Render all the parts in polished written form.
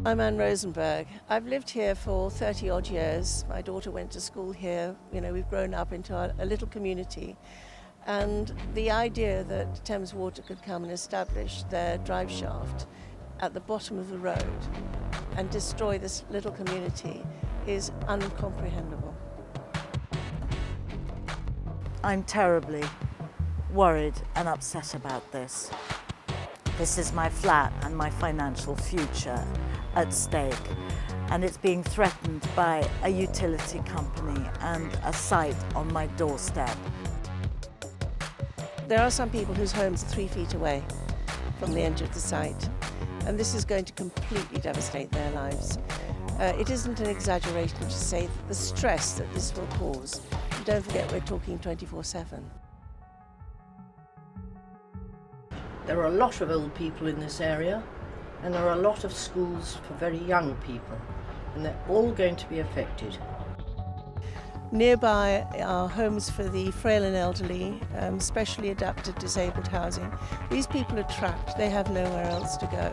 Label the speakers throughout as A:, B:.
A: I'm Anne Rosenberg. I've lived here for 30 odd years. My daughter went to school here. We've grown up into a little community. And the idea that Thames Water could come and establish their drive shaft at the bottom of the road and destroy this little community is uncomprehendable.
B: I'm terribly worried and upset about this. This is my flat and my financial future at stake, and it's being threatened by a utility company and a site on my doorstep.
A: There are some people whose homes are 3 feet away from the edge of the site, and this is going to completely devastate their lives. It isn't an exaggeration to say that the stress that this will cause, and don't forget we're talking 24/7.
C: There are a lot of old people in this area, and there are a lot of schools for very young people, and they're all going to be affected.
A: Nearby are homes for the frail and elderly, specially adapted disabled housing. These people are trapped, they have nowhere else to go.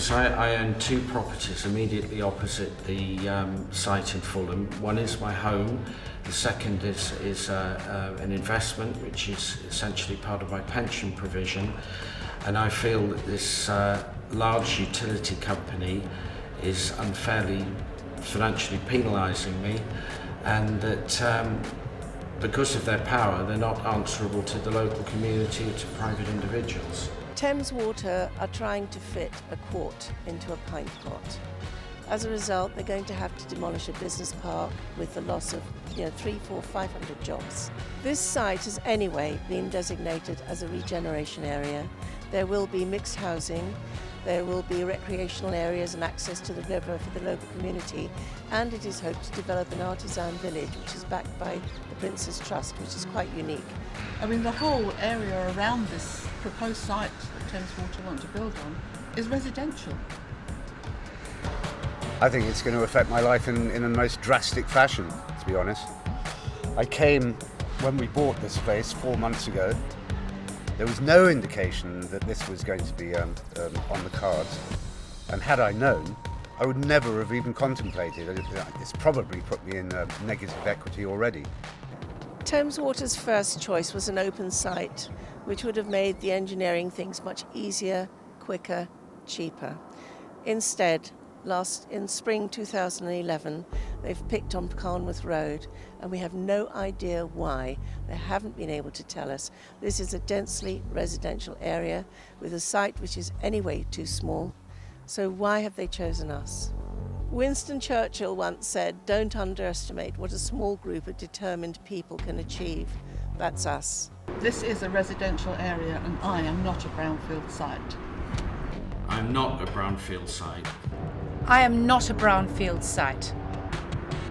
D: I own 2 properties immediately opposite the site in Fulham. One is my home, the second is an investment which is essentially part of my pension provision, and I feel that this large utility company is unfairly financially penalising me, and that because of their power they're not answerable to the local community or to private individuals.
A: Thames Water are trying to fit a quart into a pint pot. As a result, they're going to have to demolish a business park with the loss of 300, 400, 500 jobs. This site has anyway been designated as a regeneration area. There will be mixed housing, there will be recreational areas and access to the river for the local community, and it is hoped to develop an artisan village which is backed by the Prince's Trust, which is quite unique.
E: I mean, the whole area around this proposed site that Thames Water want to build on is residential.
F: I think it's going to affect my life in a most drastic fashion, to be honest. I came when we bought this place 4 months ago. There was no indication that this was going to be on the cards, and had I known, I would never have even contemplated it. It's probably put me in negative equity already.
A: Thames Water's first choice was an open site, which would have made the engineering things much easier, quicker, cheaper. Instead, in spring 2011, they've picked on Carnwath Road, and we have no idea why. They haven't been able to tell us. This is a densely residential area with a site which is anyway too small. So why have they chosen us? Winston Churchill once said, "Don't underestimate what a small group of determined people can achieve." That's us.
E: This is a residential area, and I am not a brownfield site.
D: I'm not a brownfield site.
G: I am not a brownfield site.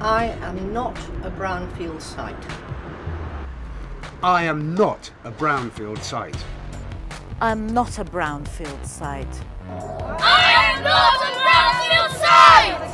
C: I am not a brownfield site.
F: I am not a brownfield site.
B: I'm not a brownfield site.
G: I am not a brownfield site!